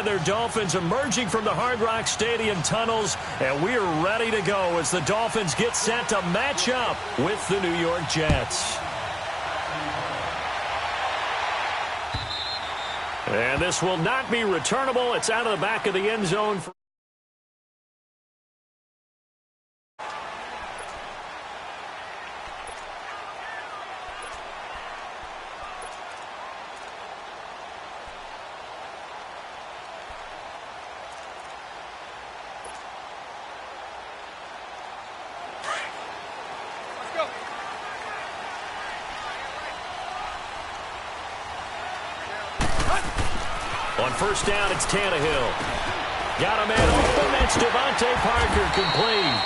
into their Dolphins emerging from the Hard Rock Stadium tunnels, and we are ready to go as the Dolphins get set to match up with the New York Jets. And this will not be returnable. It's out of the back of the end zone. On first down, it's Tannehill. Got a man open. That's Devontae Parker complete.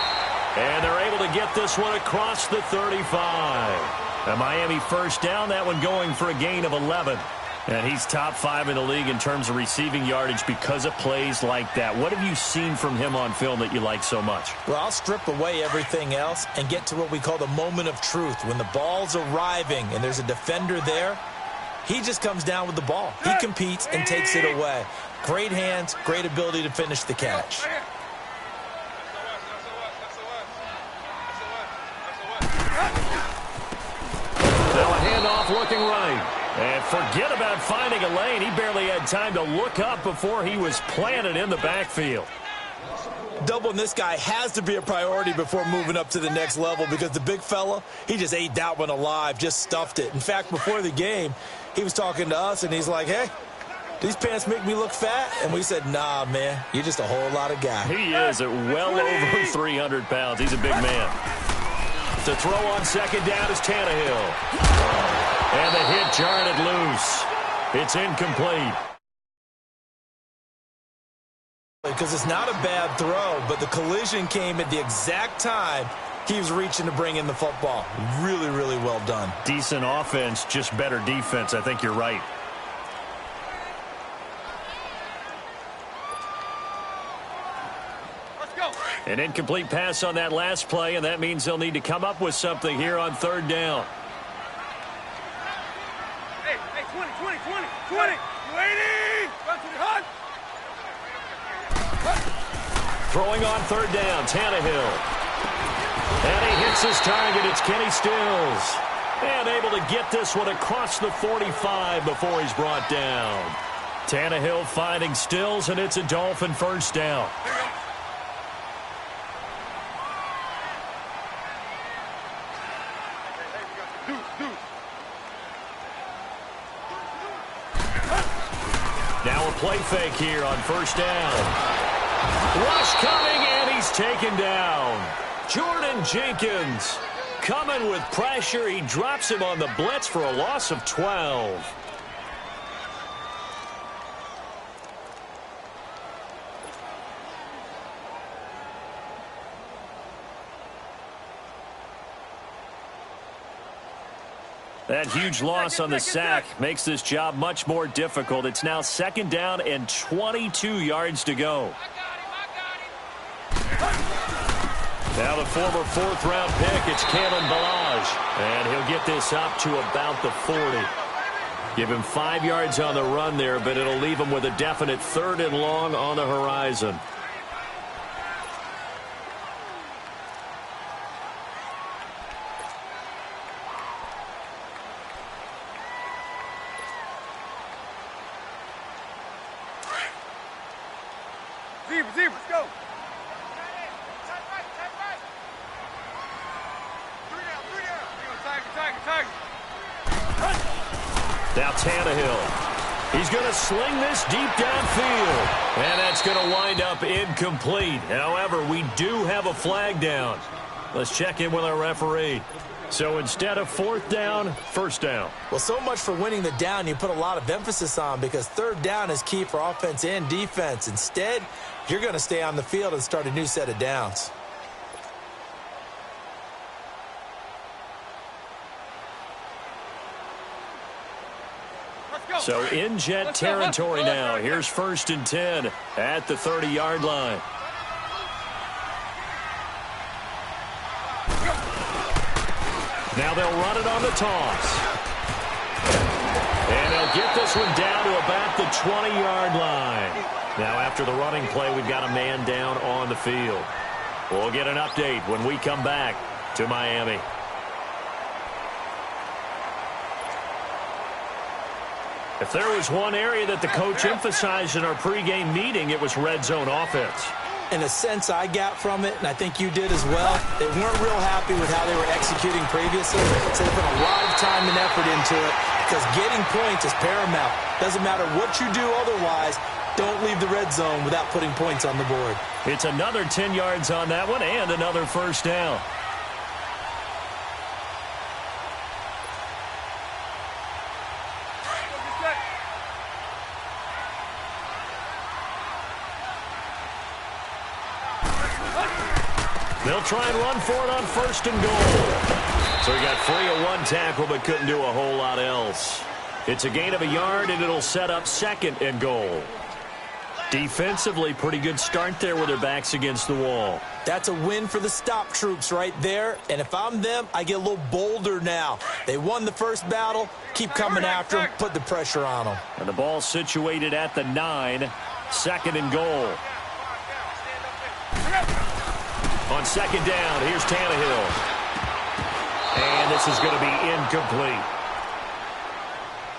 And they're able to get this one across the 35. A Miami first down, that one going for a gain of 11. And he's top 5 in the league in terms of receiving yardage because of plays like that. What have you seen from him on film that you like so much? Well, I'll strip away everything else and get to what we call the moment of truth. When the ball's arriving and there's a defender there, he just comes down with the ball. He competes and takes it away. Great hands, great ability to finish the catch. Now a handoff looking right. And forget about finding a lane. He barely had time to look up before he was planted in the backfield. Doubling this guy has to be a priority before moving up to the next level because the big fella, he just ate that one alive, just stuffed it. In fact, before the game, he was talking to us, and he's like, hey, these pants make me look fat? And we said, nah, man, you're just a whole lot of guy. He is at well over 300 pounds. He's a big man. To throw on second down is Tannehill. And the hit jarred it loose. It's incomplete. Because it's not a bad throw, but the collision came at the exact time he was reaching to bring in the football. Really, really well done. Decent offense, just better defense. I think you're right. Let's go. An incomplete pass on that last play, and that means they'll need to come up with something here on third down. Hey, 20. You waiting? Run to the hunt. Throwing on third down, Tannehill. And he hits his target. It's Kenny Stills. And able to get this one across the 45 before he's brought down. Tannehill finding Stills, and it's a Dolphin first down. Now a play fake here on first down. Rush coming, and he's taken down. Jordan Jenkins coming with pressure. He drops him on the blitz for a loss of 12. That huge loss on the sack makes this job much more difficult. It's now second down and 22 yards to go. Now the former fourth-round pick, it's Kalen Ballage. And he'll get this up to about the 40. Give him 5 yards on the run there, but it'll leave him with a definite third and long on the horizon. Receiver, let's go. Now Tannehill. He's going to sling this deep downfield. And that's going to wind up incomplete. However, we do have a flag down. Let's check in with our referee. So instead of fourth down, first down. Well, so much for winning the down you put a lot of emphasis on because third down is key for offense and defense. Instead, you're going to stay on the field and start a new set of downs. So in Jet territory now. Here's first and 10 at the 30-yard line. Now they'll run it on the toss. And they'll get this one down to about the 20-yard line. Now after the running play, we've got a man down on the field. We'll get an update when we come back to Miami. If there was one area that the coach emphasized in our pregame meeting, it was red zone offense. In a sense, I got from it, and I think you did as well, they weren't real happy with how they were executing previously, so they put a lot of time and effort into it because getting points is paramount. Doesn't matter what you do otherwise, don't leave the red zone without putting points on the board. It's another 10 yards on that one and another first down. They'll try and run for it on first and goal. So he got free of one tackle but couldn't do a whole lot else. It's a gain of a yard, and it'll set up second and goal. Defensively, pretty good start there with their backs against the wall. That's a win for the stop troops right there. And if I'm them, I get a little bolder now. They won the first battle. Keep coming after them. Put the pressure on them. And the ball situated at the 9. Second and goal. On second down, here's Tannehill. And this is going to be incomplete.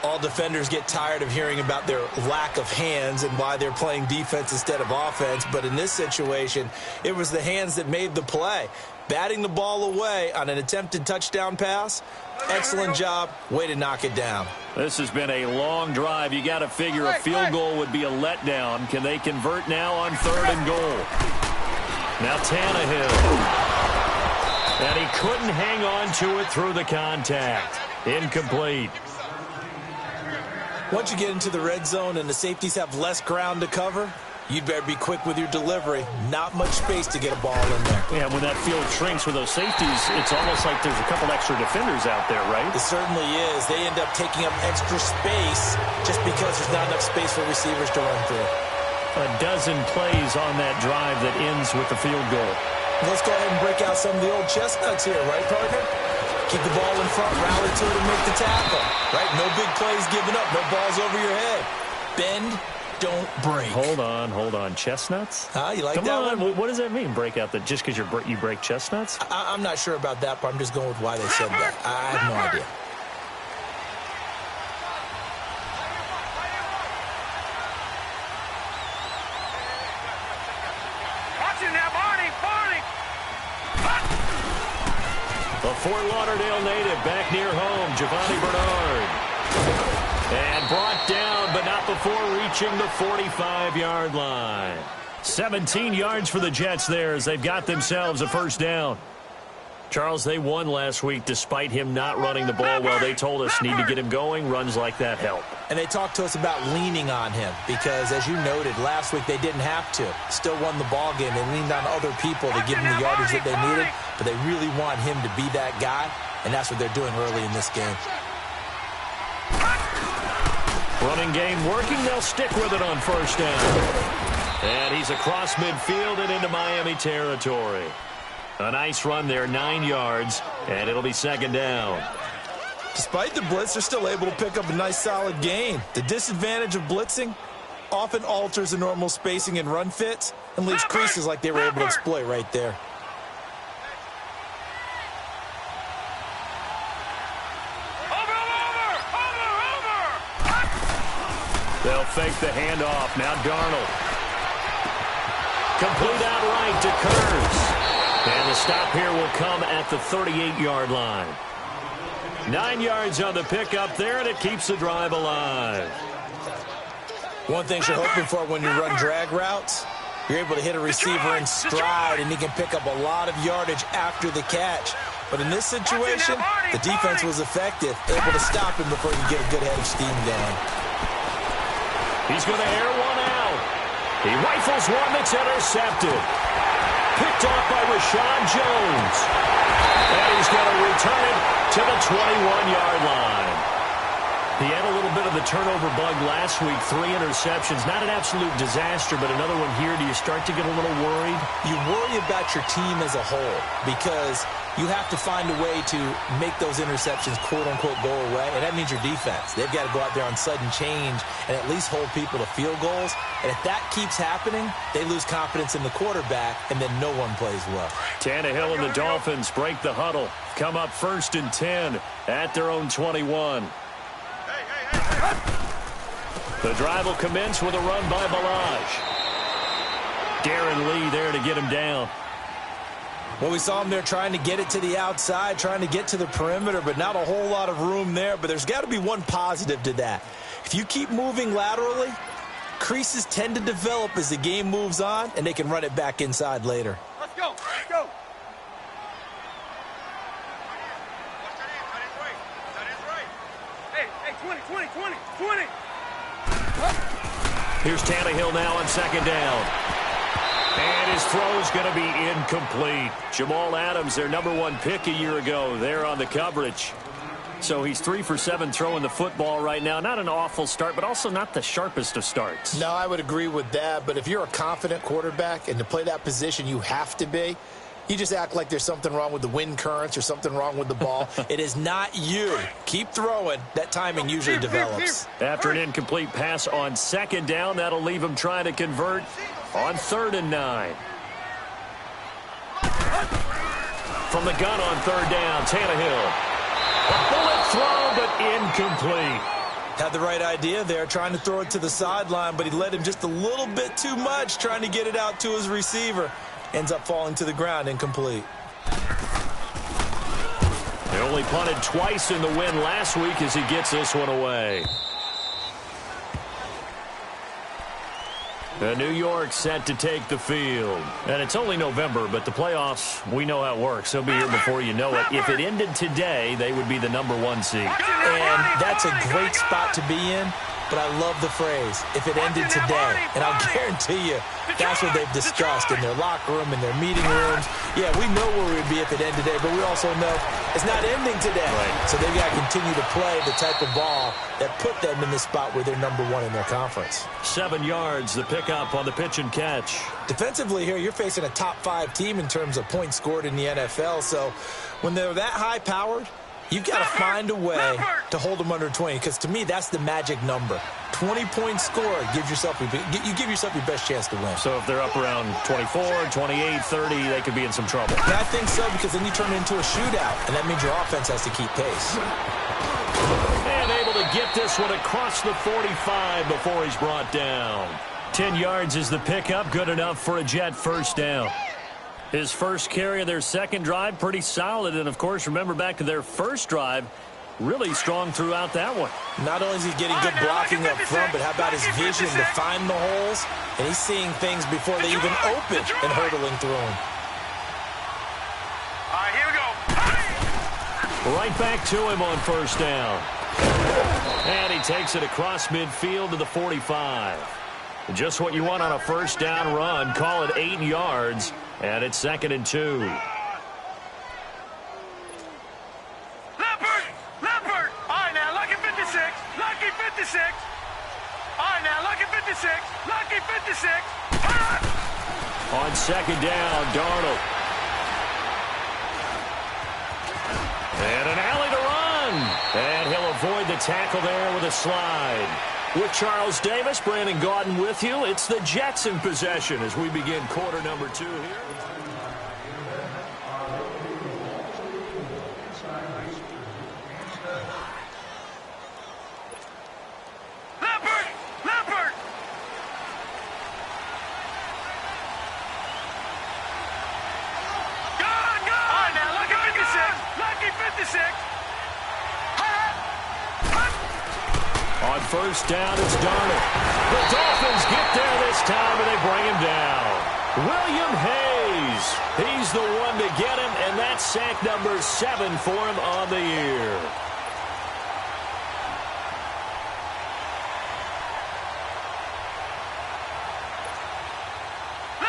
All defenders get tired of hearing about their lack of hands and why they're playing defense instead of offense. But in this situation, it was the hands that made the play. Batting the ball away on an attempted touchdown pass. Excellent job. Way to knock it down. This has been a long drive. You got to figure a field goal would be a letdown. Can they convert now on third and goal? Now Tannehill. And he couldn't hang on to it through the contact. Incomplete. Once you get into the red zone and the safeties have less ground to cover, you'd better be quick with your delivery. Not much space to get a ball in there. Yeah, when that field shrinks with those safeties, it's almost like there's a couple extra defenders out there, right? It certainly is. They end up taking up extra space just because there's not enough space for receivers to run through. A dozen plays on that drive that ends with the field goal. Let's go ahead and break out some of the old chestnuts here, right, partner? Keep the ball in front, rally to it, and make the tackle. Right? No big plays given up. No balls over your head. Bend, don't break. Hold on. Chestnuts? You like Come that on. one? What does that mean, break out? Just because you break chestnuts? I'm not sure about that, but I'm just going with why they said that. I have no idea. A Fort Lauderdale native back near home, Giovanni Bernard. And brought down, but not before reaching the 45-yard line. 17 yards for the Jets there as they've got themselves a first down. Charles, they won last week despite him not running the ball well. They told us need to get him going. Runs like that help. And they talked to us about leaning on him because, as you noted, last week they didn't have to. Still won the ball game. They leaned on other people to give them the yardage that they needed, but they really want him to be that guy, and that's what they're doing early in this game. Running game working. They'll stick with it on first down. And he's across midfield and into Miami territory. A nice run there, 9 yards, and it'll be second down. Despite the blitz, they're still able to pick up a nice solid gain. The disadvantage of blitzing often alters the normal spacing and run fits and leaves creases like they were able to exploit right there. They'll fake the handoff. Now Darnold. Complete outright to Kurtz. And the stop here will come at the 38-yard line. 9 yards on the pickup there, and it keeps the drive alive. One thing you're hoping for when you run drag routes, you're able to hit a receiver in stride, and he can pick up a lot of yardage after the catch. But in this situation, the defense was effective, able to stop him before he could get a good head of steam going. He's going to air one out. He rifles one that's intercepted. Picked off by Rashad Jones. And he's going to return it to the 21-yard line. He had a little bit of the turnover bug last week, 3 interceptions. Not an absolute disaster, but another one here. Do you start to get a little worried? You worry about your team as a whole because you have to find a way to make those interceptions, quote-unquote, go away, and that means your defense. They've got to go out there on sudden change and at least hold people to field goals. And if that keeps happening, they lose confidence in the quarterback, and then no one plays well. Tannehill and the Dolphins break the huddle. Come up 1st and 10 at their own 21. The drive will commence with a run by Balaj. Darren Lee there to get him down. Well, we saw him there trying to get it to the outside, trying to get to the perimeter, but not a whole lot of room there. But there's got to be one positive to that. If you keep moving laterally, creases tend to develop as the game moves on, and they can run it back inside later. Let's go. Let's go. Hey, 20. Here's Tannehill now on 2nd down. And his throw is going to be incomplete. Jamal Adams, their #1 pick a year ago, there on the coverage. So he's 3 for 7 throwing the football right now. Not an awful start, but also not the sharpest of starts. No, I would agree with that. But if you're a confident quarterback and to play that position, you have to be. You just act like there's something wrong with the wind currents or something wrong with the ball. It is not you. Keep throwing. That timing usually develops. After an incomplete pass on 2nd down, that'll leave him trying to convert on 3rd and 9. From the gun on 3rd down, Tannehill. A bullet throw, but incomplete. Had the right idea there, trying to throw it to the sideline, but he led him just a little bit too much, trying to get it out to his receiver. Ends up falling to the ground, incomplete. They only punted twice in the win last week as he gets this one away. New York set to take the field. And it's only November, but the playoffs, we know how it works. They'll be here before you know it. If it ended today, they would be the #1 seed. And that's a great spot to be in. But I love the phrase, if it ended today. And I'll guarantee you, that's what they've discussed in their locker room, in their meeting rooms. Yeah, we know where we would be if it ended today, but we also know it's not ending today. Right. So they've got to continue to play the type of ball that put them in the spot where they're #1 in their conference. 7 yards, the pickup on the pitch and catch. Defensively here, you're facing a top 5 team in terms of points scored in the NFL. So when they're that high-powered, you've got to find a way to hold them under 20, because to me, that's the magic number. 20 points scored, you give yourself your best chance to win. So if they're up around 24, 28, 30, they could be in some trouble. And I think so, because then you turn it into a shootout, and that means your offense has to keep pace. And able to get this one across the 45 before he's brought down. 10 yards is the pickup, good enough for a Jet 1st down. His first carry of their 2nd drive, pretty solid. And, of course, remember back to their 1st drive, really strong throughout that one. Not only is he getting good blocking up front, but how about his vision to find the holes? And he's seeing things before they even open and hurdling through them. All right, here we go. Right back to him on 1st down. And he takes it across midfield to the 45. Just what you want on a 1st down run. Call it 8 yards. And it's 2nd and 2. Leopard! All right, now, lucky 56. Lucky 56. All right, now, lucky 56. Lucky 56. On 2nd down, Darnold. And an alley to run. And he'll avoid the tackle there with a slide. With Charles Davis, Brandon Gaudin with you. It's the Jets in possession as we begin quarter number 2 here. Leopard! Go! All right, now, lucky 56. Lucky 56. On 1st down, it's Darnold. The Dolphins get there this time, and they bring him down. William Hayes. He's the one to get him, and that's sack number 7 for him on the year.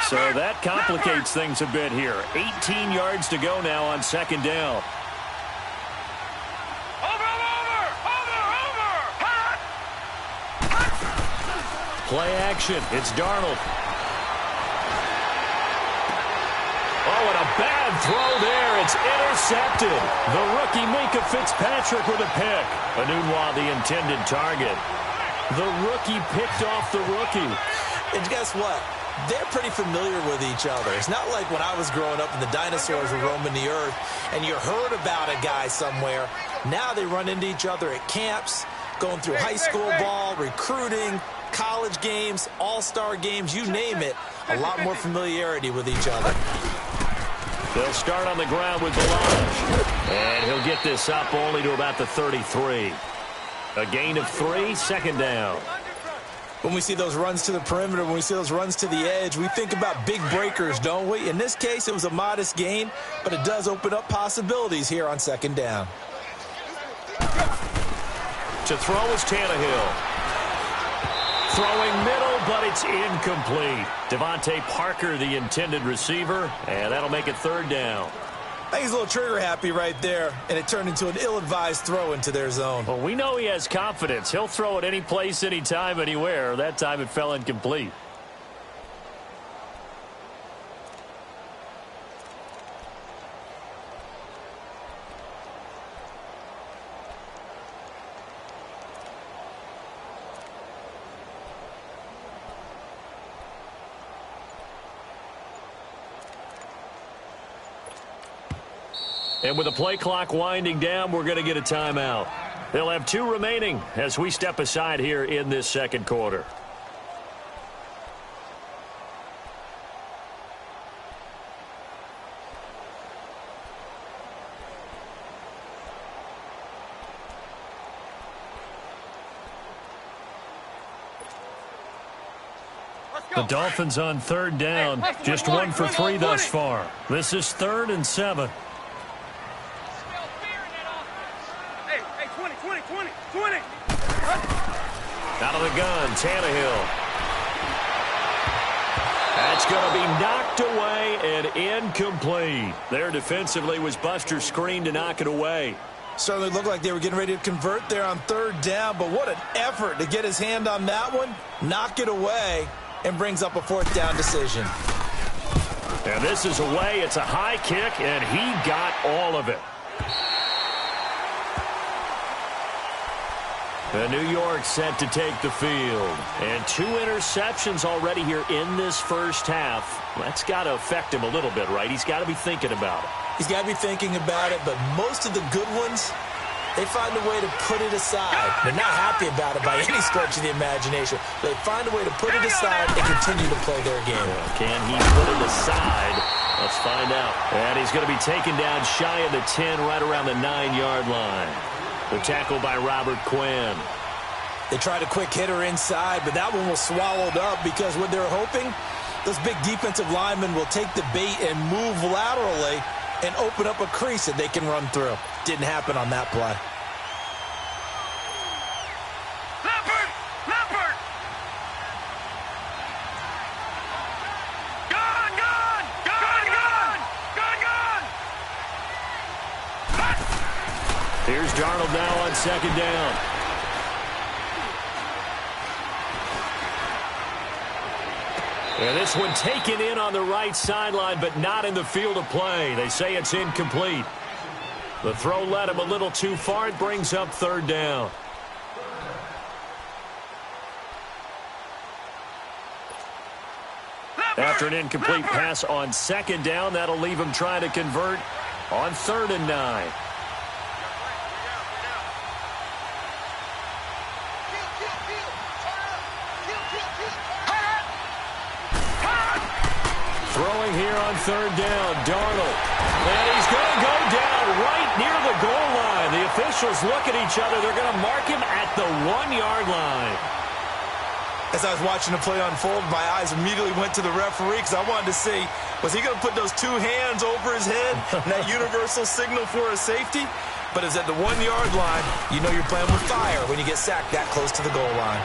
So that complicates things a bit here. 18 yards to go now on 2nd down. Over! Play action. It's Darnold. Oh, and a bad throw there. It's intercepted. The rookie Minkah Fitzpatrick with a pick. Anunwa, the intended target. The rookie picked off the rookie. And guess what? They're pretty familiar with each other. It's not like when I was growing up and the dinosaurs were roaming the earth and you heard about a guy somewhere. Now they run into each other at camps, going through high school ball, recruiting, college games, all-star games, you name it. A lot more familiarity with each other. They'll start on the ground with Balaj. And he'll get this up only to about the 33. A gain of 3, second down. When we see those runs to the perimeter, when we see those runs to the edge, we think about big breakers, don't we? In this case, it was a modest gain, but it does open up possibilities here on second down. To throw is Tannehill. Throwing middle, but it's incomplete. Devontae Parker, the intended receiver, and that'll make it third down. I think he's a little trigger happy right there, and it turned into an ill-advised throw into their zone. Well, we know he has confidence. He'll throw it any place, anytime, anywhere. That time it fell incomplete. And with the play clock winding down, we're going to get a timeout. They'll have 2 remaining as we step aside here in this second quarter. The Dolphins on third down, just 1 for 3 thus far. This is 3rd and 7. Out of the gun, Tannehill. That's going to be knocked away and incomplete. There defensively was Buster's screen to knock it away. Certainly looked like they were getting ready to convert there on third down, but what an effort to get his hand on that one, knock it away, and brings up a 4th down decision. And this is away. It's a high kick, and he got all of it. The New York set to take the field. And 2 interceptions already here in this first half. That's got to affect him a little bit, right? He's got to be thinking about it. He's got to be thinking about it, but most of the good ones, they find a way to put it aside. They're not happy about it by any stretch of the imagination. They find a way to put it aside and continue to play their game. Can he put it aside? Let's find out. And he's going to be taken down shy of the 10, right around the 9-yard line. The tackle by Robert Quinn. They tried a quick hitter inside, but that one was swallowed up because what they're hoping, those big defensive linemen will take the bait and move laterally and open up a crease that they can run through. Didn't happen on that play. Leopard! Leopard! Gun! Gun! Gun! Gun! Gun! Gun! Here's Darnold now on second down. And this one taken in on the right sideline, but not in the field of play. They say it's incomplete. The throw led him a little too far. It brings up third down. After an incomplete pass on second down, that'll leave him trying to convert on 3rd and 9. Throwing here on 3rd down, Darnold. And he's going to go down right near the goal line. The officials look at each other. They're going to mark him at the 1-yard line. As I was watching the play unfold, my eyes immediately went to the referee because I wanted to see, was he going to put those 2 hands over his head, that universal signal for a safety? But it's at the 1-yard line. You know you're playing with fire when you get sacked that close to the goal line.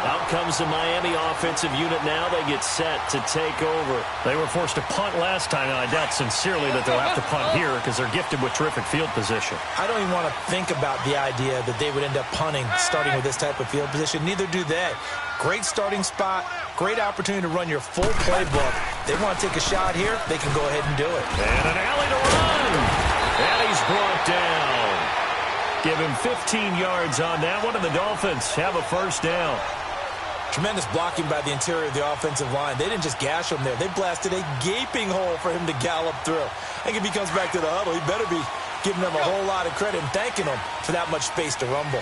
Out comes the Miami offensive unit now. They get set to take over. They were forced to punt last time, and I doubt sincerely that they'll have to punt here because they're gifted with terrific field position. I don't even want to think about the idea that they would end up punting starting with this type of field position. Neither do they. Great starting spot, great opportunity to run your full playbook. They want to take a shot here, they can go ahead and do it. And an alley to run. And he's brought down. Give him 15 yards on that one, and the Dolphins have a first down. Tremendous blocking by the interior of the offensive line. They didn't just gash him there. They blasted a gaping hole for him to gallop through. I think if he comes back to the huddle, he better be giving them a whole lot of credit and thanking them for that much space to rumble.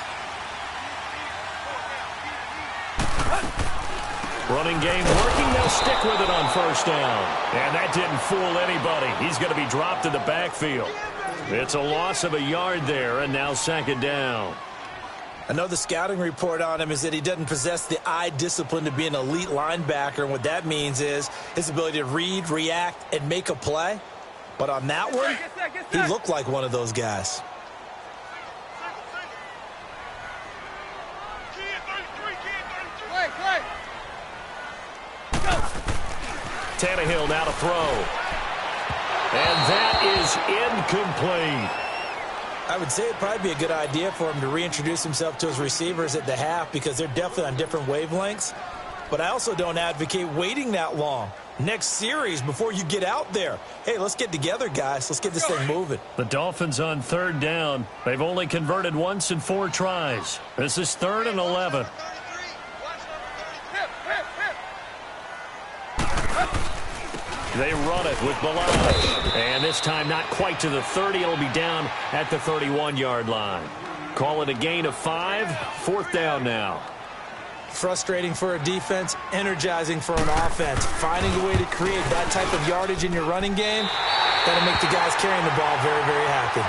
Running game working. They'll stick with it on first down. And that didn't fool anybody. He's going to be dropped in the backfield. It's a loss of a yard there, and now second down. I know the scouting report on him is that he doesn't possess the eye discipline to be an elite linebacker, and what that means is his ability to read, react, and make a play. But on that one, he looked like one of those guys. Tannehill now to throw. And that is incomplete. I would say it'd probably be a good idea for him to reintroduce himself to his receivers at the half because they're definitely on different wavelengths. But I also don't advocate waiting that long. Next series before you get out there. Hey, let's get together, guys. Let's get this thing moving. The Dolphins on third down. They've only converted once in 4 tries. This is 3rd and 11. They run it with Balaj. And this time not quite to the 30. It'll be down at the 31-yard line. Call it a gain of 5. 4th down now. Frustrating for a defense, energizing for an offense. Finding a way to create that type of yardage in your running game, that'll make the guys carrying the ball very, very happy.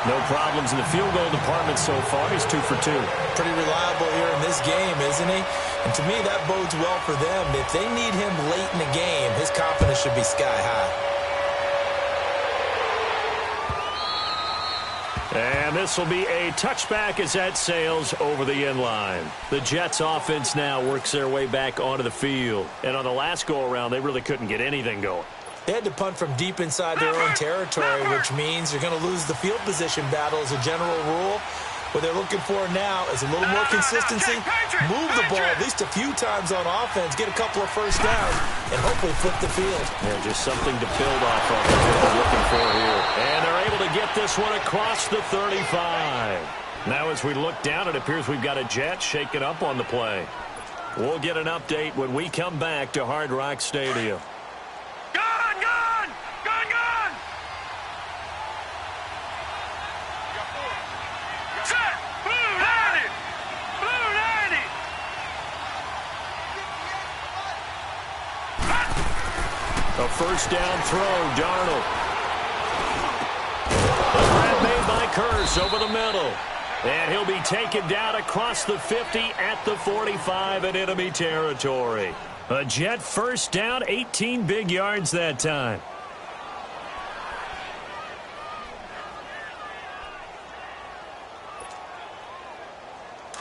No problems in the field goal department so far. He's 2 for 2. Pretty reliable here in this game, isn't he? And to me, that bodes well for them. If they need him late in the game, his confidence should be sky high. And this will be a touchback as that sails over the end line. The Jets offense now works their way back onto the field. And on the last go-around, they really couldn't get anything going. They had to punt from deep inside their own territory, which means you're going to lose the field position battle as a general rule. What they're looking for now is a little more consistency, move the ball at least a few times on offense, get a couple of first downs, and hopefully flip the field. Yeah, just something to build off of. That's what they're looking for here. And they're able to get this one across the 35. Now as we look down, it appears we've got a Jet shaking up on the play. We'll get an update when we come back to Hard Rock Stadium. A first down throw, Darnold. A grab made by Curse over the middle. And he'll be taken down across the 50 at the 45 in enemy territory. A Jet first down, 18 big yards that time.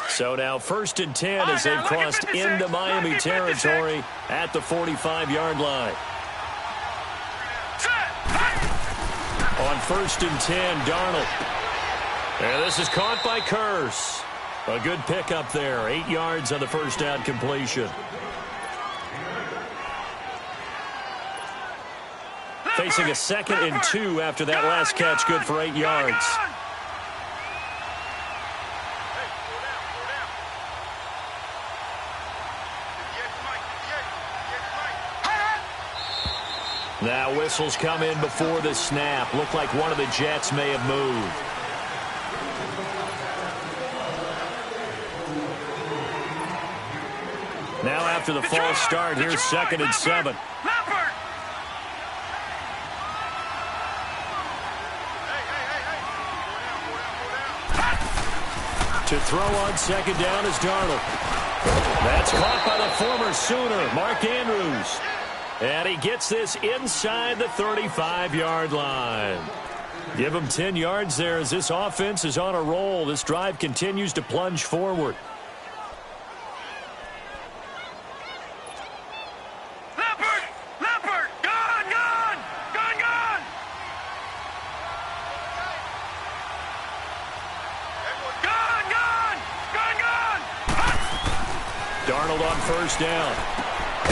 So now 1st and 10 as they've crossed into Miami territory at the 45-yard line. On 1st and 10, Darnold. And this is caught by Curse. A good pickup there. 8 yards on the first down completion. Facing a 2nd and 2 after that last catch. Good for 8 yards. Now whistles come in before the snap. Looked like one of the Jets may have moved. Now after the false start, here's 2nd and 7. To throw on 2nd down is Darnold. That's caught by the former Sooner, Mark Andrews. And he gets this inside the 35-yard line. Give him 10 yards there as this offense is on a roll. This drive continues to plunge forward. first down.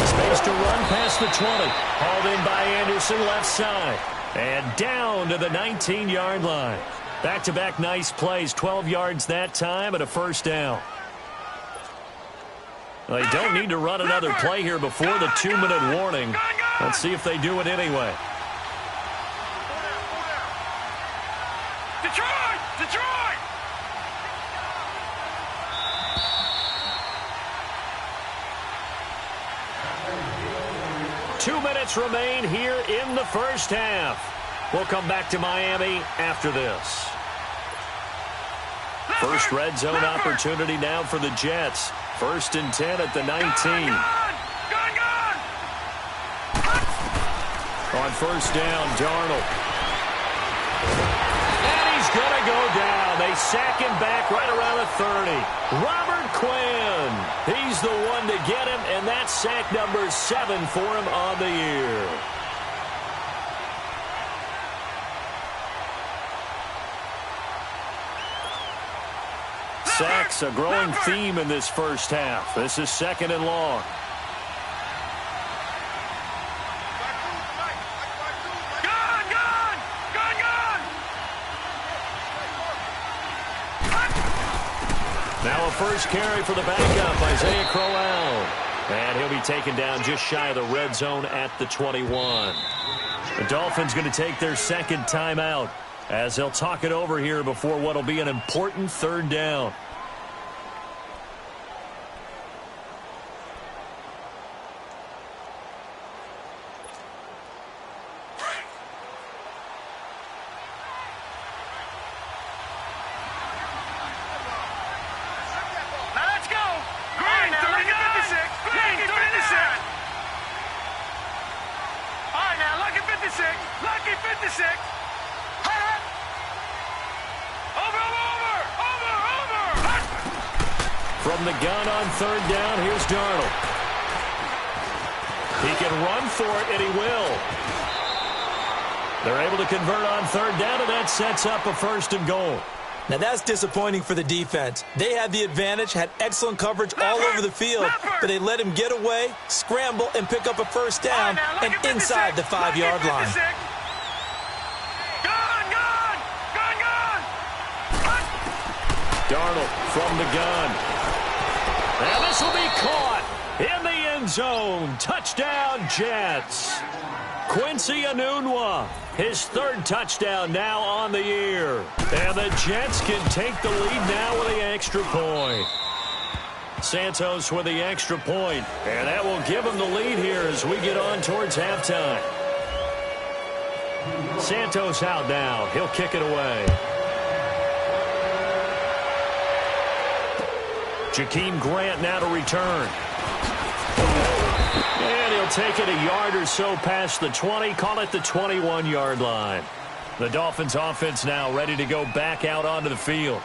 Space to run past the 20. Hauled in by Anderson, left side. And down to the 19-yard line. Back-to-back nice plays, 12 yards that time and a first down. They don't need to run another play here before the 2-minute warning. Let's see if they do it anyway. Detroit! Detroit! Two minutes remain here in the first half. We'll come back to Miami after this. First red zone opportunity now for the Jets. 1st and 10 at the 19. Gun! On first down, Darnold. And he's going to go down. They sack him back right around the 30. Robert Quinn. He's the one to get him, and that's sack number 7 for him on the year. Sacks, a growing theme in this first half. This is 2nd and long. Now a first carry for the backup, Isaiah Crowell. And he'll be taken down just shy of the red zone at the 21. The Dolphins going to take their second timeout as they'll talk it over here before what will be an important 3rd down. From the gun on 3rd down, here's Darnold. He can run for it, and he will. They're able to convert on 3rd down, and that sets up a 1st and goal. Now that's disappointing for the defense. They had the advantage, had excellent coverage all over the field, but they let him get away, scramble, and pick up a 1st down and inside the 5-yard line. Darnold from the gun. And this will be caught in the end zone. Touchdown, Jets. Quincy Enunwa, his 3rd touchdown now on the year. And the Jets can take the lead now with the extra point. Santos with the extra point, and that will give him the lead here as we get on towards halftime. Santos out now. He'll kick it away. Jakeem Grant now to return. And he'll take it a yard or so past the 20, call it the 21-yard line. The Dolphins offense now ready to go back out onto the field.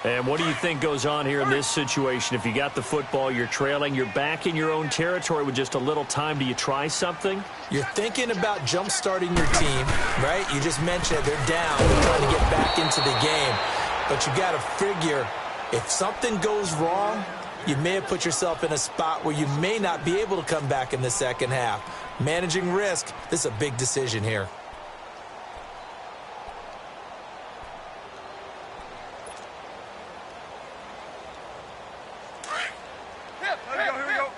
And what do you think goes on here in this situation? If you got the football, you're trailing, you're back in your own territory with just a little time. Do you try something? You're thinking about jump-starting your team, right? You just mentioned they're down. They're trying to get back into the game. But you got to figure, if something goes wrong, you may have put yourself in a spot where you may not be able to come back in the second half. Managing risk, this is a big decision here. Here we go.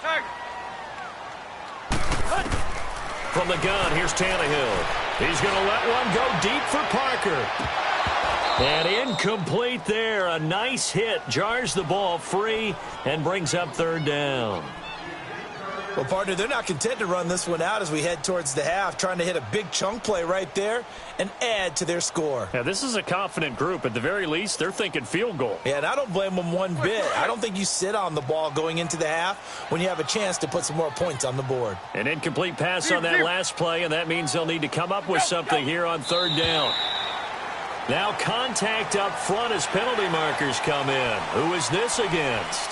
Tiger. From the gun, here's Tannehill. He's going to let one go deep for Parker. And incomplete there. A nice hit. Jars the ball free and brings up 3rd down. Well, partner, they're not content to run this one out as we head towards the half, trying to hit a big chunk play right there and add to their score. Yeah, this is a confident group. At the very least, they're thinking field goal. Yeah, and I don't blame them one bit. I don't think you sit on the ball going into the half when you have a chance to put some more points on the board. An incomplete pass on that last play, and that means they'll need to come up with something here on 3rd down. Now contact up front as penalty markers come in. Who is this against?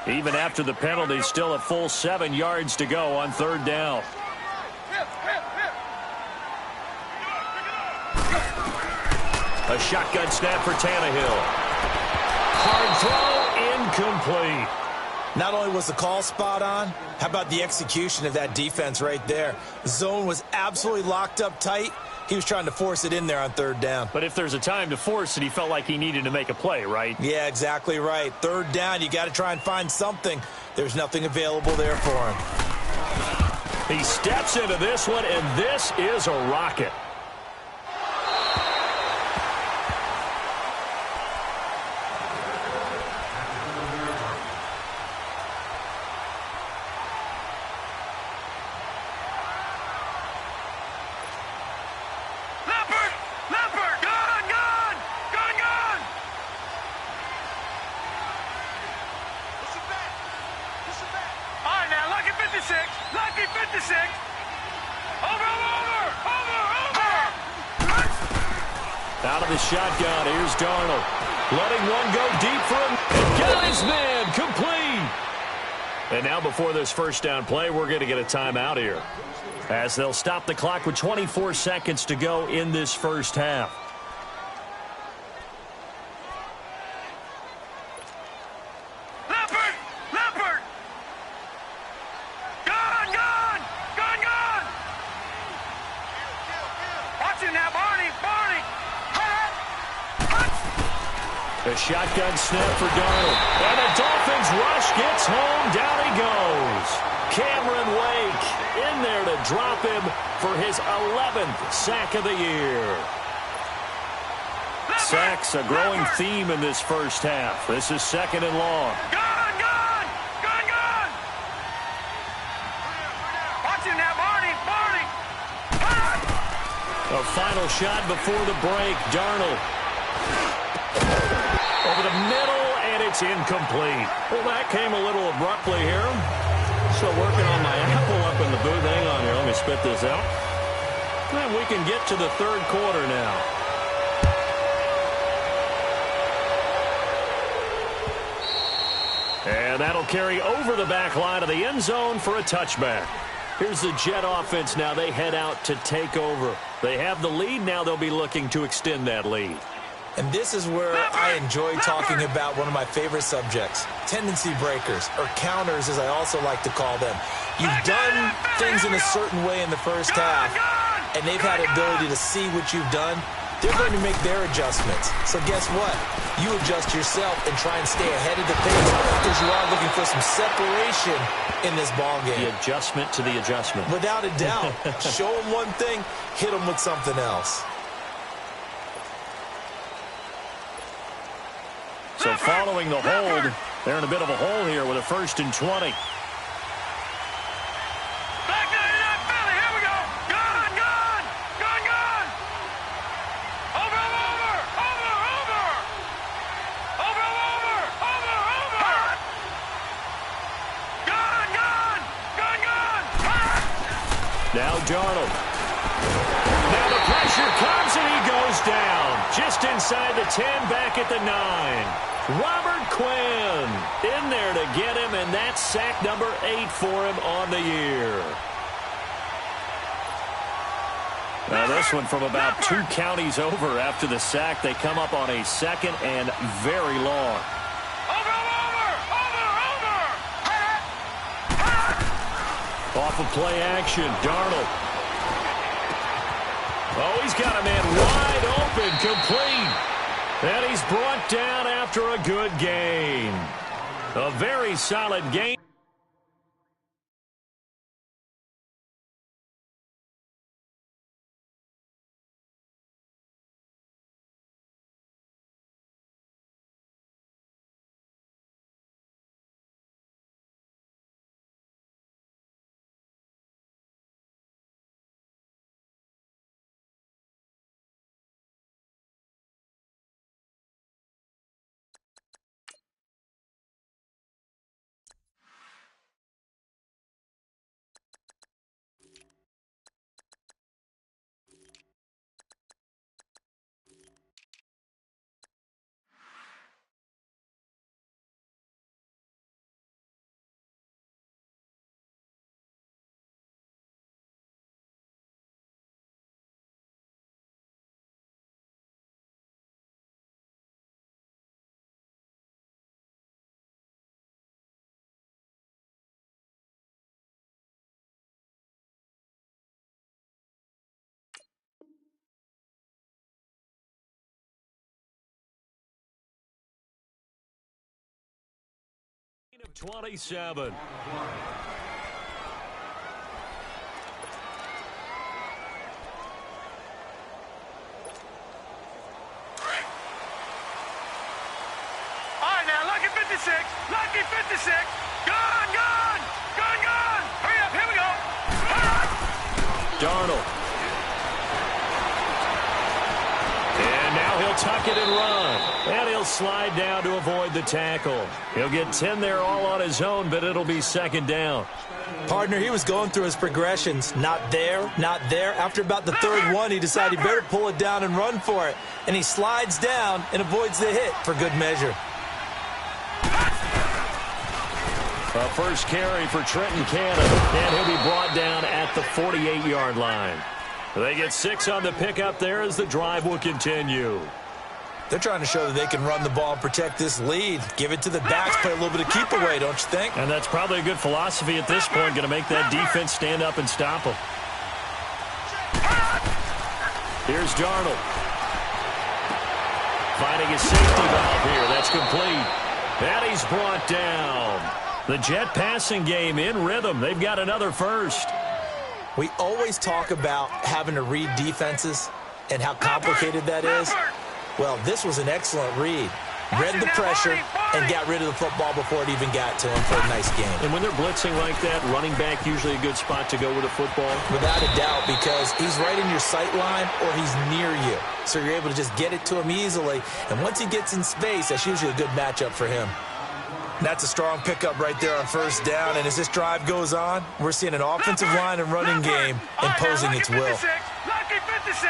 Even after the penalty, still a full 7 yards to go on third down. A shotgun snap for Tannehill. Hard throw, incomplete. Not only was the call spot on, how about the execution of that defense right there? The zone was absolutely locked up tight. He was trying to force it in there on third down. But if there's a time to force it, he felt like he needed to make a play, right? Yeah, exactly right. Third down, you got to try and find something. There's nothing available there for him. He steps into this one, and this is a rocket. Out of the shotgun, here's Darnold. Letting one go deep for him. And got his man, complete. And now before this first down play, we're going to get a timeout here, as they'll stop the clock with 24 seconds to go in this first half. A shotgun snap for Darnold. And the Dolphins rush gets home. Down he goes. Cameron Wake in there to drop him for his 11th sack of the year. Sacks a growing theme in this first half. This is second and long. A final shot before the break. Darnold. Over the middle, and it's incomplete. Well, that came a little abruptly here. So working on my apple up in the booth. Hang on here. Let me spit this out. And we can get to the third quarter now. And that'll carry over the back line of the end zone for a touchback. Here's the Jet offense now. They head out to take over. They have the lead. Now they'll be looking to extend that lead. And this is where I enjoy talking about one of my favorite subjects, tendency breakers, or counters as I also like to call them. You've done things in a certain way in the first half, and they've had the ability to see what you've done. They're going to make their adjustments. So guess what? You adjust yourself and try and stay ahead of the pace, because you are looking for some separation in this ballgame. The adjustment to the adjustment. Without a doubt. Show them one thing, hit them with something else. So following the hold, they're in a bit of a hole here with a 1st and 20. Now Darnold. Now the pressure comes and he goes down. Just inside the 10, back at the 9. Robert Quinn in there to get him, and that's sack number 8 for him on the year. Now this one from about 2 counties over after the sack. They come up on a 2nd and very long. Off of play action, Darnold. Oh, he's got a man wide open, complete. And he's brought down after a good gain. A very solid game. 27. Lucky 56! Lucky 56! Gone! Gone! Gone! Gone! Hurry up! Here we go! Darnold. And now he'll tuck it and run. And he'll slide down to avoid the tackle. He'll get 10 there all on his own, but it'll be second down. Partner, he was going through his progressions. Not there, not there. After about the third one, he decided he better pull it down and run for it. And he slides down and avoids the hit for good measure. A first carry for Trenton Cannon, and he'll be brought down at the 48-yard line. They get 6 on the pickup there as the drive will continue. They're trying to show that they can run the ball and protect this lead. Give it to the backs, play a little bit of keep away, don't you think? And that's probably a good philosophy at this point, going to make that defense stand up and stop them. Here's Darnold. Finding his safety valve here. That's complete. And he's brought down. The Jet passing game in rhythm. They've got another first. We always talk about having to read defenses and how complicated that is. Well, this was an excellent read. Read the pressure and got rid of the football before it even got to him for a nice game. And when they're blitzing like that, running back usually a good spot to go with a football? Without a doubt, because he's right in your sight line or he's near you. So you're able to just get it to him easily. And once he gets in space, that's usually a good matchup for him. That's a strong pickup right there on first down. And as this drive goes on, we're seeing an offensive line and running game imposing its will. Lucky 56!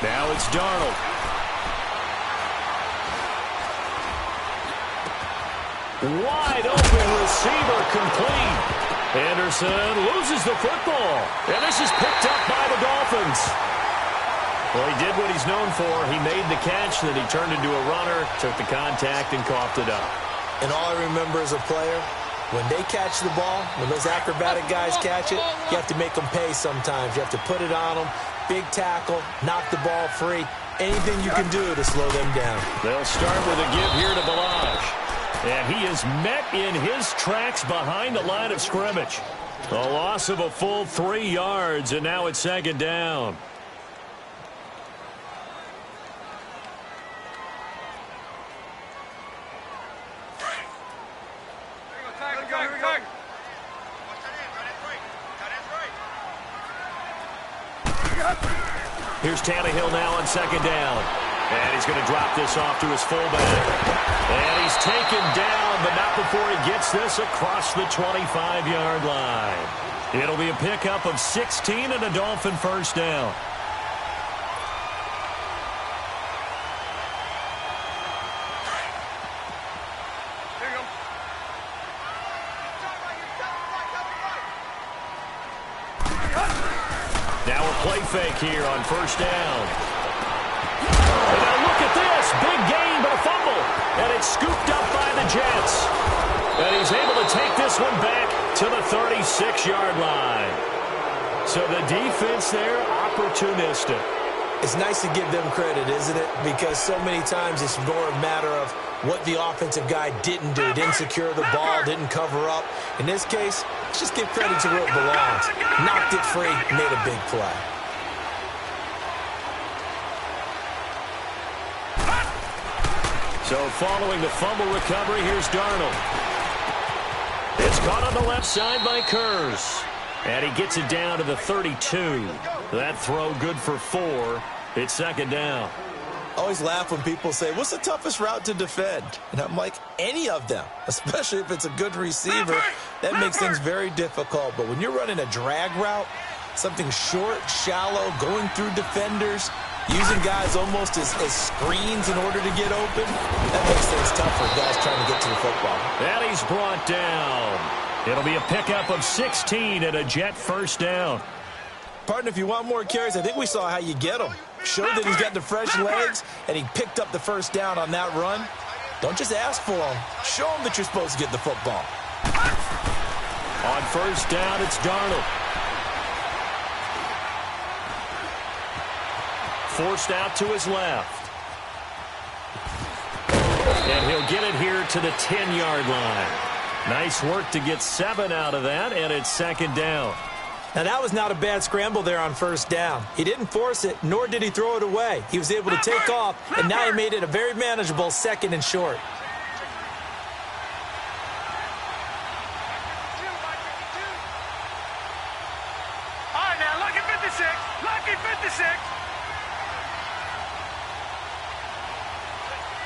Now it's Darnold. Wide open receiver complete. Anderson loses the football. And this is picked up by the Dolphins. Well, he did what he's known for. He made the catch, then he turned into a runner, took the contact, and coughed it up. And all I remember as a player, when they catch the ball, when those acrobatic guys catch it, you have to make them pay sometimes. You have to put it on them, big tackle, knock the ball free, anything you can do to slow them down. They'll start with a give here to Balaj. And he is met in his tracks behind the line of scrimmage. A loss of a full 3 yards, and now it's second down. Here's Tannehill now on second down. And he's going to drop this off to his fullback. And he's taken down, but not before he gets this across the 25-yard line. It'll be a pickup of 16 and a Dolphin first down. Now a play fake here on first down. And now look at this. Big gain, but a fumble. And it's scooped up by the Jets. And he's able to take this one back to the 36-yard line. So the defense there, opportunistic. It's nice to give them credit, isn't it? Because so many times it's more a matter of what the offensive guy didn't do. Didn't secure the ball, didn't cover up. In this case, let's just give credit to where it belongs. Knocked it free, made a big play. So following the fumble recovery, here's Darnold. It's caught on the left side by Kurz. And he gets it down to the 32. That throw good for 4. It's second down. I always laugh when people say, what's the toughest route to defend? And I'm like, any of them, especially if it's a good receiver. That makes things very difficult. But when you're running a drag route, something short, shallow, going through defenders, using guys almost as screens in order to get open, that makes things tough for guys trying to get to the football. And he's brought down. It'll be a pickup of 16 and a Jet first down. Partner, if you want more carries, I think we saw how you get them. Showed that he's got the fresh legs, and he picked up the first down on that run. Don't just ask for them. Show them that you're supposed to get the football. On first down, it's Darnold. Forced out to his left. And he'll get it here to the 10-yard line. Nice work to get 7 out of that, and it's second down. Now, that was not a bad scramble there on first down. He didn't force it, nor did he throw it away. He was able to take off, and now he made it a very manageable 2nd and short. All right, now, lucky 56. Lucky 56.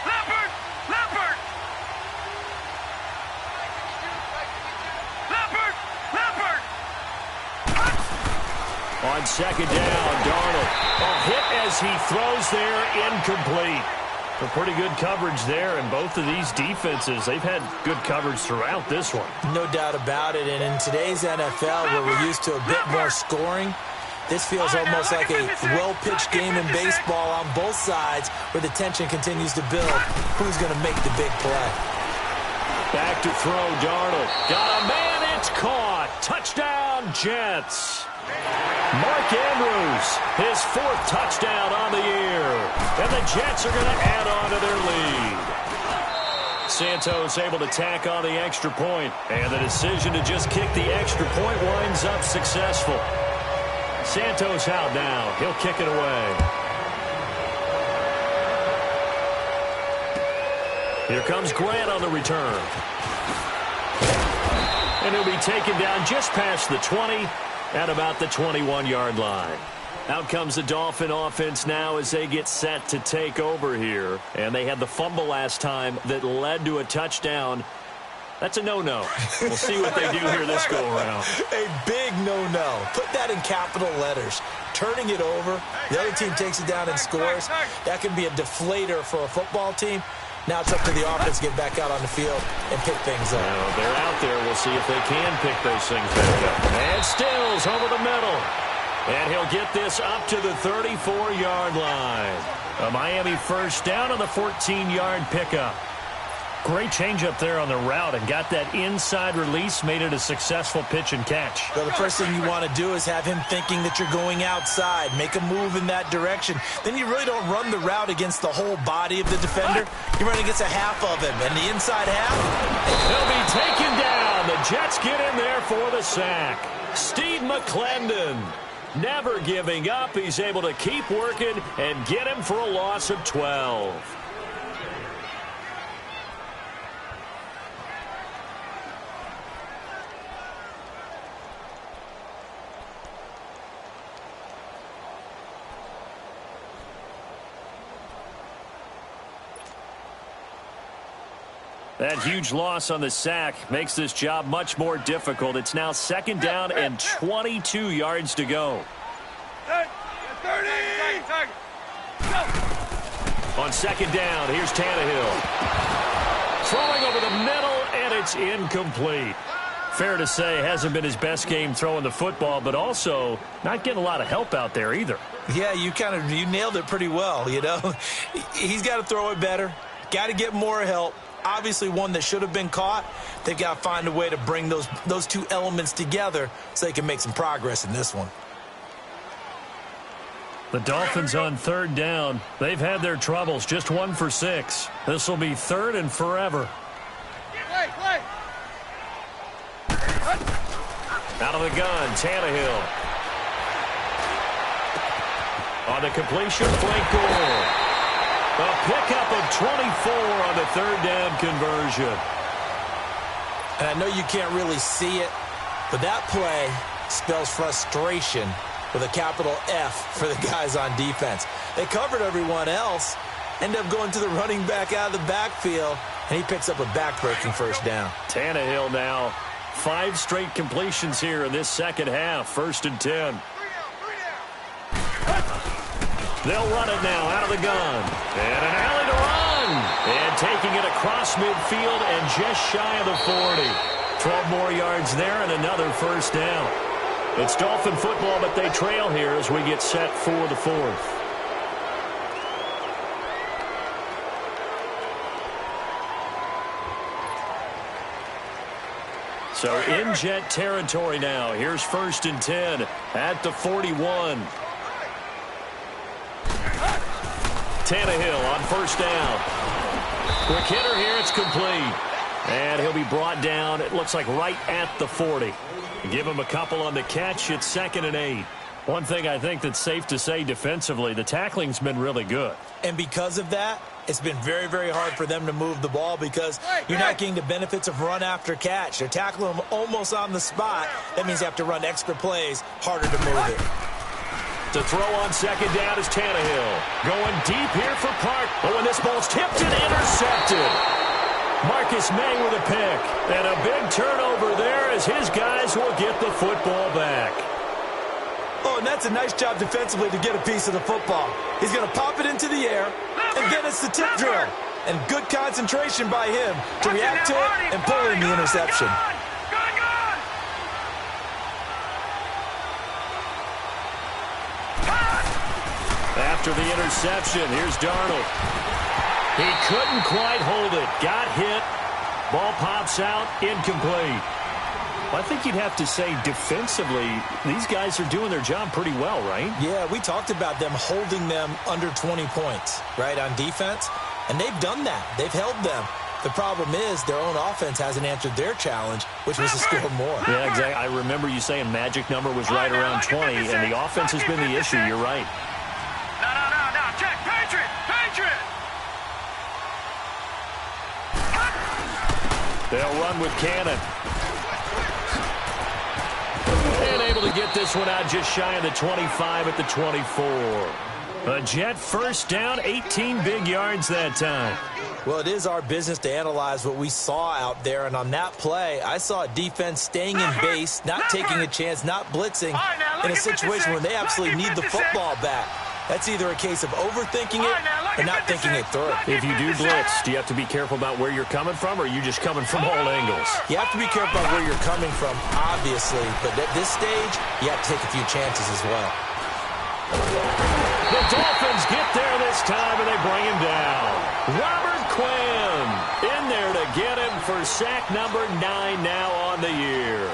Leopard. Leopard. Leopard. Leopard. On second down, Darnold. A hit as he throws there, incomplete. A pretty good coverage there, and both of these defenses, they've had good coverage throughout this one. No doubt about it, and in today's NFL, where we're used to a bit more scoring, this feels almost like a well-pitched game in baseball on both sides where the tension continues to build. Who's going to make the big play? Back to throw, Darnold. Got a man, it's caught. Touchdown, Jets. Mark Andrews, his 4th touchdown on the year. And the Jets are going to add on to their lead. Santos able to tack on the extra point, and the decision to just kick the extra point winds up successful. Santos out now. He'll kick it away. Here comes Grant on the return. And he'll be taken down just past the 20 at about the 21-yard line. Out comes the Dolphin offense now as they get set to take over here. And they had the fumble last time that led to a touchdown. That's a no-no. We'll see what they do here this go-around. A big no-no. Put that in capital letters. Turning it over, the other team takes it down and scores. That can be a deflator for a football team. Now it's up to the offense to get back out on the field and pick things up. Well, they're out there. We'll see if they can pick those things back up. And Stills over the middle. And he'll get this up to the 34-yard line. A Miami first down on the 14-yard pickup. Great change up there on the route and got that inside release, made it a successful pitch and catch. Well, the first thing you want to do is have him thinking that you're going outside. Make a move in that direction. Then you really don't run the route against the whole body of the defender. You run against a half of him, and the inside half. He'll be taken down. The Jets get in there for the sack. Steve McClendon never giving up. He's able to keep working and get him for a loss of 12. That huge loss on the sack makes this job much more difficult. It's now second down and 22 yards to go. 30. On second down, here's Tannehill. Throwing over the middle, and it's incomplete. Fair to say, hasn't been his best game throwing the football, but also not getting a lot of help out there either. Yeah, you nailed it pretty well, you know. He's got to throw it better. Got to get more help. Obviously one that should have been caught. They've got to find a way to bring those two elements together so they can make some progress in this one. The Dolphins on third down. They've had their troubles, just 1 for 6. This will be third and forever. Out of the gun, Tannehill. On the completion, Frank Gore. A pickup of 24 on the third down conversion. And I know you can't really see it, but that play spells frustration with a capital F for the guys on defense. They covered everyone else, end up going to the running back out of the backfield, and he picks up a back-breaking first down. Tannehill now, 5 straight completions here in this second half, 1st and 10. They'll run it now out of the gun. And an alley to run. And taking it across midfield and just shy of the 40. 12 more yards there and another first down. It's Dolphin football, but they trail here as we get set for the 4th. So in Jet territory now. Here's 1st and 10 at the 41. Tannehill on first down. Quick hitter here. It's complete. And he'll be brought down, it looks like, right at the 40. Give him a couple on the catch. It's 2nd and 8. One thing I think that's safe to say defensively, the tackling's been really good. And because of that, it's been very, very hard for them to move the ball because you're not getting the benefits of run after catch. They're tackling them almost on the spot. That means you have to run extra plays, harder to move it. To throw on 2nd down is Tannehill. Going deep here for Park. But when this ball's tipped and intercepted. Marcus May with a pick. And a big turnover there as his guys will get the football back. Oh, and that's a nice job defensively to get a piece of the football. He's going to pop it into the air, and then it's the tip drill. And good concentration by him to react to it and pull in the interception. After the interception, here's Darnold. He couldn't quite hold it. Got hit. Ball pops out. Incomplete. I think you'd have to say defensively, these guys are doing their job pretty well, right? Yeah, we talked about them holding them under 20 points, right, on defense. And they've done that. They've held them. The problem is their own offense hasn't answered their challenge, which was to score more. Yeah, exactly. I remember you saying magic number was right around 20, and the offense has been the issue. You're right. No. Check. Patriot. They'll run with Cannon. And able to get this one out just shy of the 25 at the 24. A Jet first down, 18 big yards that time. Well, it is our business to analyze what we saw out there, and on that play, I saw a defense staying in base, not taking a chance, not blitzing, in a situation where they absolutely need the football back. That's either a case of overthinking it or not thinking it through. If you do blitz, do you have to be careful about where you're coming from, or are you just coming from all angles? You have to be careful about where you're coming from, obviously, but at this stage, you have to take a few chances as well. The Dolphins get there this time, and they bring him down. Robert Quinn in there to get him for sack number 9 now on the year.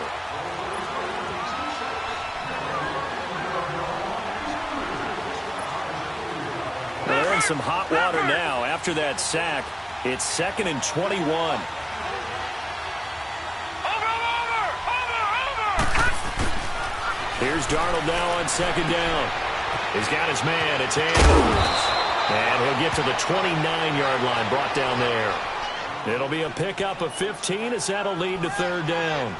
They're in some hot water now. After that sack, it's 2nd and 21. Here's Darnold now on 2nd down. He's got his man. It's Andrews. And he'll get to the 29-yard line, brought down there. It'll be a pickup of 15 as that'll lead to 3rd down.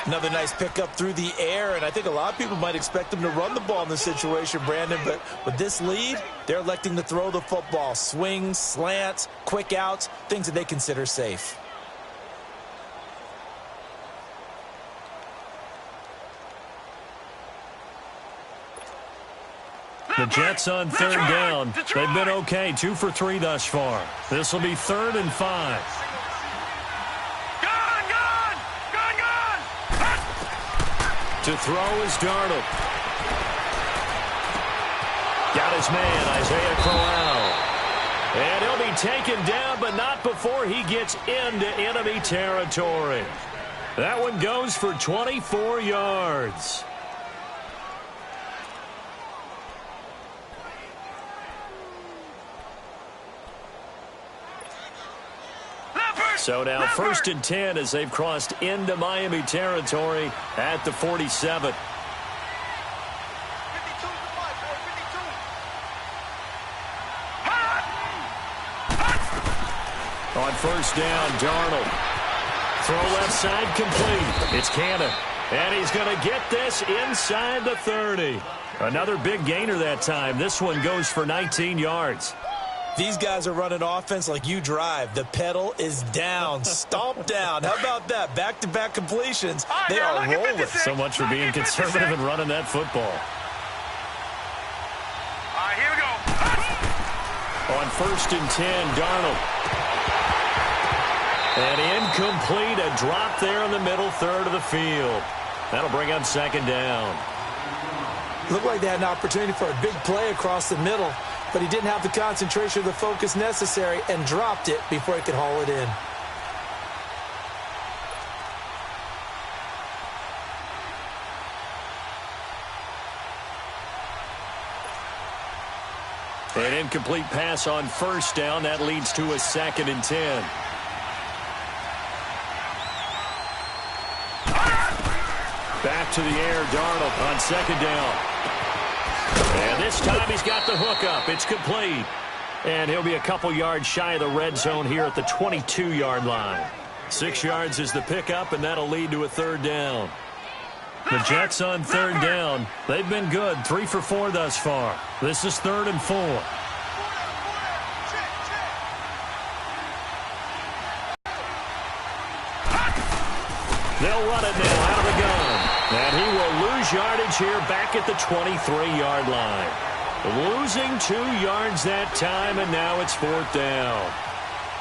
Another nice pickup through the air, and I think a lot of people might expect them to run the ball in this situation, Brandon, but with this lead, they're electing to throw the football. Swings, slants, quick outs, things that they consider safe. The Jets on 3rd down. They've been okay, 2 for 3 thus far. This will be 3rd and 5. To throw is Darnold. Got his man, Isaiah Crowell. And he'll be taken down, but not before he gets into enemy territory. That one goes for 24 yards. So now 1st and 10 as they've crossed into Miami territory at the 47. On 1st down, Darnold. Throw left side complete. It's Cannon. And he's going to get this inside the 30. Another big gainer that time. This one goes for 19 yards. These guys are running offense like you drive. The pedal is down, stomp down. How about that? Back-to-back completions. They are rolling. So much for being conservative and running that football. All right, here we go. On 1st and 10, Darnold. And incomplete, a drop there in the middle third of the field. That'll bring up 2nd down. Looked like they had an opportunity for a big play across the middle, but he didn't have the concentration or the focus necessary and dropped it before he could haul it in. And incomplete pass on first down. That leads to a 2nd and 10. Back to the air, Darnold on 2nd down. And this time he's got the hook up. It's complete. And he'll be a couple yards shy of the red zone here at the 22-yard line. 6 yards is the pickup, and that'll lead to a 3rd down. The Jets on 3rd down. They've been good, 3 for 4 thus far. This is 3rd and 4. They'll run it now out of the gun. And he will lose yardage here back at the 23-yard line. Losing 2 yards that time, and now it's 4th down.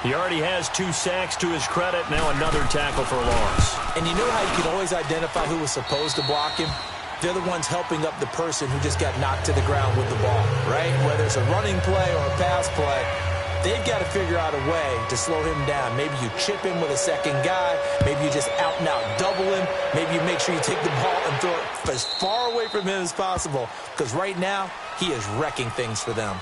He already has 2 sacks to his credit. Now another tackle for a loss. And you know how you can always identify who was supposed to block him? They're the ones helping up the person who just got knocked to the ground with the ball, right? Whether it's a running play or a pass play, they've got to figure out a way to slow him down. Maybe you chip him with a second guy. Maybe you just out-and-out double him. Maybe you make sure you take the ball and throw it as far away from him as possible. Because right now, he is wrecking things for them.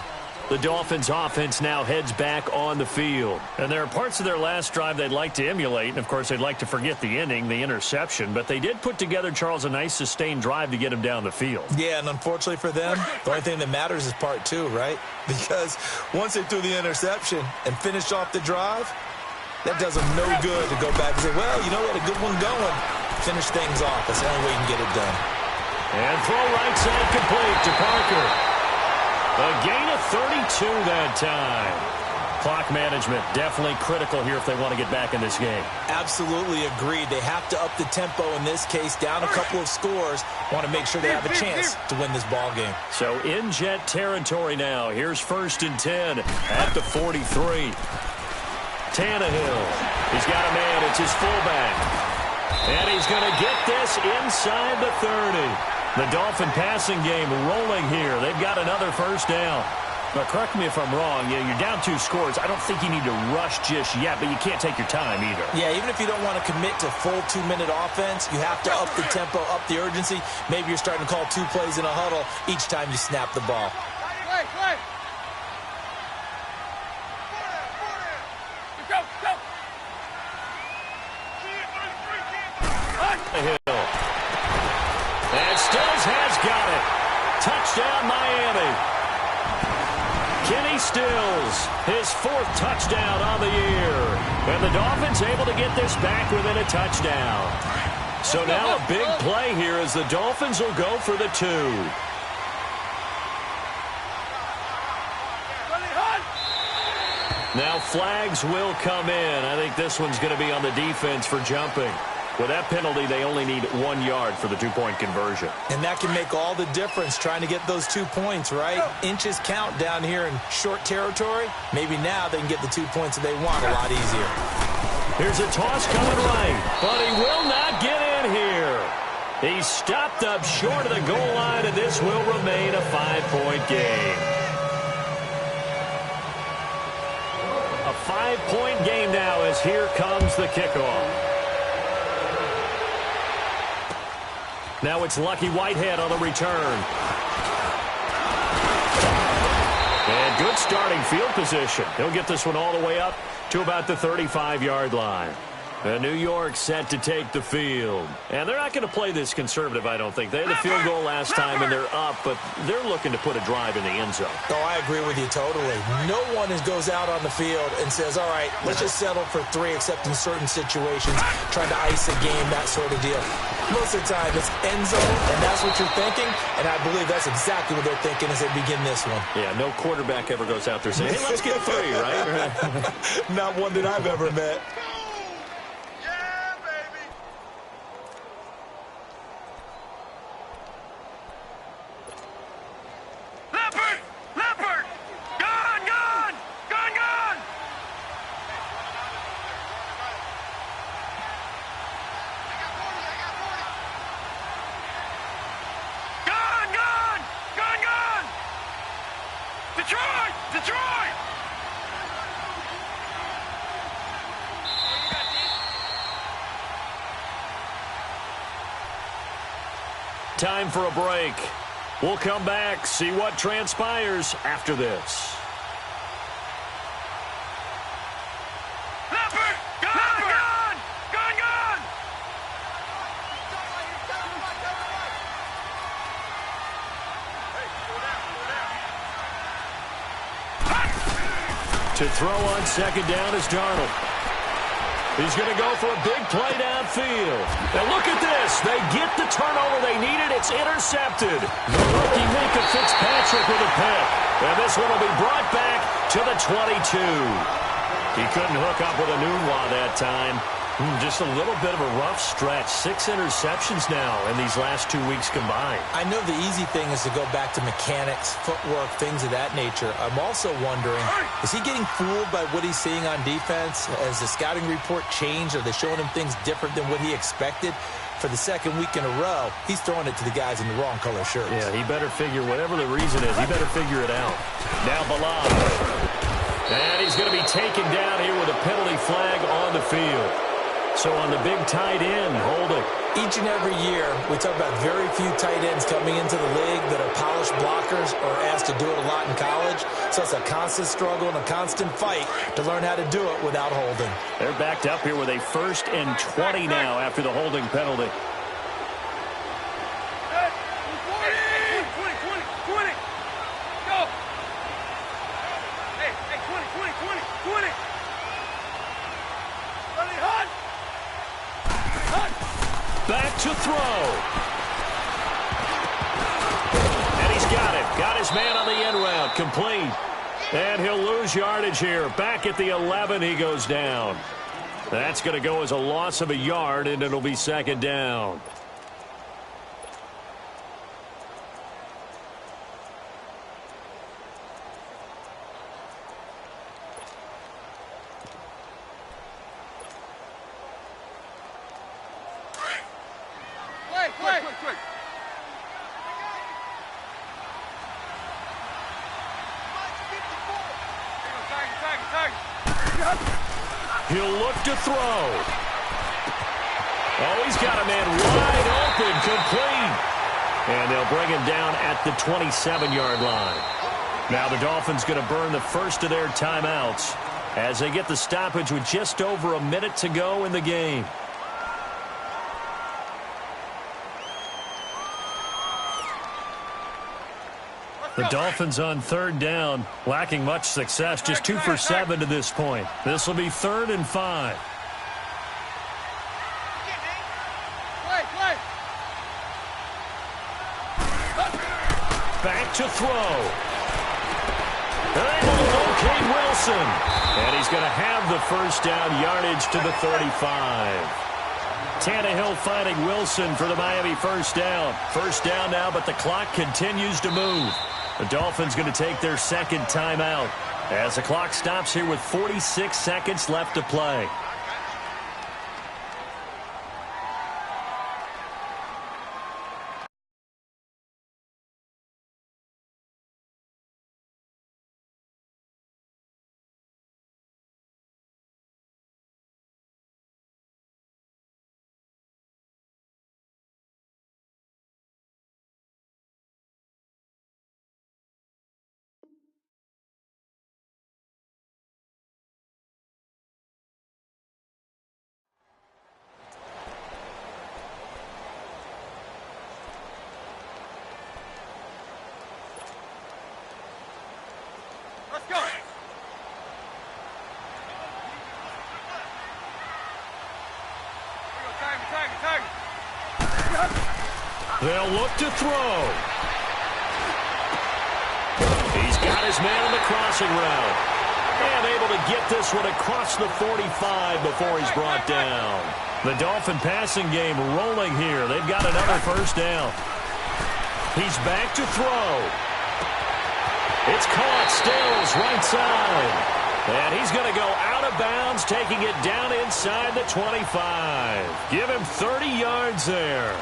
The Dolphins' offense now heads back on the field. And there are parts of their last drive they'd like to emulate. And, of course, they'd like to forget the inning, the interception. But they did put together, Charles, a nice sustained drive to get him down the field. Yeah, and unfortunately for them, the only thing that matters is part 2, right? Because once they threw the interception and finished off the drive, that does them no good to go back and say, well, you know, we had a good one going. Finish things off. That's the only way you can get it done. And throw right side complete to Parker. A gain of 32 that time. Clock management definitely critical here if they want to get back in this game. Absolutely agreed. They have to up the tempo in this case, down a couple of scores. Want to make sure they have a chance to win this ball game. So in Jet territory now. Here's 1st and 10 at the 43. Tannehill. He's got a man. It's his fullback. And he's going to get this inside the 30. The Dolphin passing game rolling here. They've got another 1st down. Now, correct me if I'm wrong. Yeah, you're down 2 scores. I don't think you need to rush just yet, but you can't take your time either. Yeah, even if you don't want to commit to full 2-minute offense, you have to up the tempo, up the urgency. Maybe you're starting to call 2 plays in a huddle each time you snap the ball. Touchdown, Miami. Kenny Stills, his 4th touchdown on the year. And the Dolphins able to get this back within a touchdown. So now a big play here as the Dolphins will go for the 2. Now flags will come in. I think this one's going to be on the defense for jumping. With that penalty, they only need 1 yard for the 2-point conversion. And that can make all the difference trying to get those 2 points, right? Inches count down here in short territory. Maybe now they can get the 2 points that they want a lot easier. Here's a toss coming right, but he will not get in here. He's stopped up short of the goal line, and this will remain a 5-point game. A 5-point game now as here comes the kickoff. Now it's Lucky Whitehead on the return. And good starting field position. He'll get this one all the way up to about the 35-yard line. New York set to take the field. And they're not going to play this conservative, I don't think. They had the field goal last time, and they're up, but they're looking to put a drive in the end zone. Oh, I agree with you totally. No one goes out on the field and says, all right, let's just settle for 3, except in certain situations, trying to ice a game, that sort of deal. Most of the time, it's end zone, and that's what you're thinking, and I believe that's exactly what they're thinking as they begin this one. Yeah, no quarterback ever goes out there saying, hey, let's get 3, right? Not one that I've ever met. Time for a break. We'll come back, see what transpires after this. To throw on second down is Darnold. He's going to go for a big play downfield. And look at this. They get the turnover they needed. It's intercepted. The rookie Minka Fitzpatrick with a pick. And this one will be brought back to the 22. He couldn't hook up with Enunwa that time. Just a little bit of a rough stretch. 6 interceptions now in these last 2 weeks combined. I know the easy thing is to go back to mechanics, footwork, things of that nature. I'm also wondering, is he getting fooled by what he's seeing on defense? Has the scouting report changed? Are they showing him things different than what he expected? For the second week in a row, he's throwing it to the guys in the wrong color shirts. Yeah, he better figure, whatever the reason is, he better figure it out. Now Ballard. And he's going to be taken down here with a penalty flag on the field. So on the big tight end, holding. Each and every year, we talk about very few tight ends coming into the league that are polished blockers or asked to do it a lot in college. So it's a constant struggle and a constant fight to learn how to do it without holding. They're backed up here with a 1st and 20 now after the holding penalty. Back to throw. And he's got it. Got his man on the end route. Complete. And he'll lose yardage here. Back at the 11, he goes down. That's going to go as a loss of a yard, and it'll be second down. He'll look to throw. Oh, he's got a man wide open, complete. And they'll bring him down at the 27-yard line. Now the Dolphins going to burn the first of their timeouts as they get the stoppage with just over a minute to go in the game. The Dolphins on 3rd down, lacking much success, just 2 for 7 to this point. This will be 3rd and 5. Back to throw. Able to locate Wilson. And he's going to have the first down, yardage to the 35. Tannehill finding Wilson for the Miami first down. First down now, but the clock continues to move. The Dolphins going to take their second timeout as the clock stops here with 46 seconds left to play. They'll look to throw. He's got his man on the crossing route. And able to get this one across the 45 before he's brought down. The Dolphin passing game rolling here. They've got another first down. He's back to throw. It's caught. Stills right side. And he's going to go out of bounds, taking it down inside the 25. Give him 30 yards there.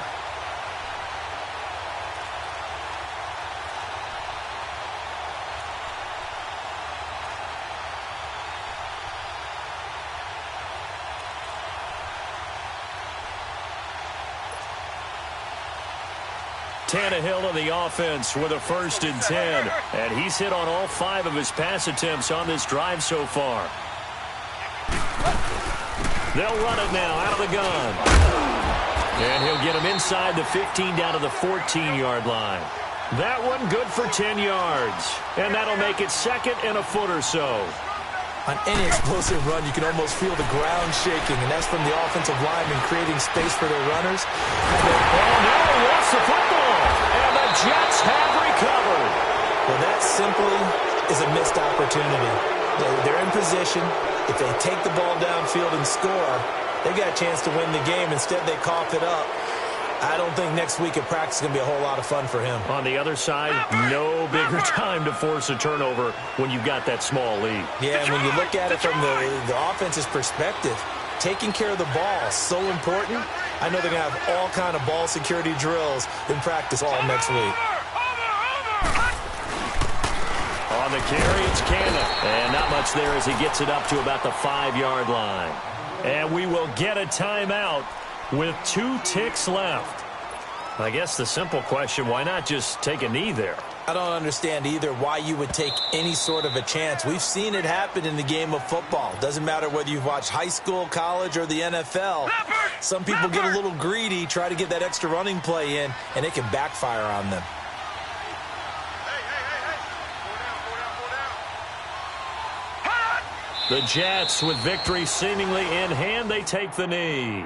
Tannehill on the offense with a 1st and 10. And he's hit on all 5 of his pass attempts on this drive so far. They'll run it now out of the gun. And he'll get him inside the 15 down to the 14-yard line. That one good for 10 yards. And that'll make it 2nd and a foot or so. On any explosive run, you can almost feel the ground shaking, and that's from the offensive linemen creating space for their runners. Oh, no, he lost the football, and the Jets have recovered. Well, that simply is a missed opportunity. They're in position. If they take the ball downfield and score, they got a chance to win the game. Instead, they cough it up. I don't think next week at practice is going to be a whole lot of fun for him. On the other side, no bigger time to force a turnover when you've got that small lead. Yeah, and when you look at it from the offense's perspective, taking care of the ball is so important. I know they're going to have all kind of ball security drills in practice all next week. On the carry, it's Cannon. And not much there as he gets it up to about the 5-yard line. And we will get a timeout with 2 ticks left. I guess the simple question, why not just take a knee there? I don't understand either why you would take any sort of a chance. We've seen it happen in the game of football. Doesn't matter whether you've watched high school, college, or the NFL. Some people get a little greedy, try to get that extra running play in, and it can backfire on them. The Jets, with victory seemingly in hand, they take the knee.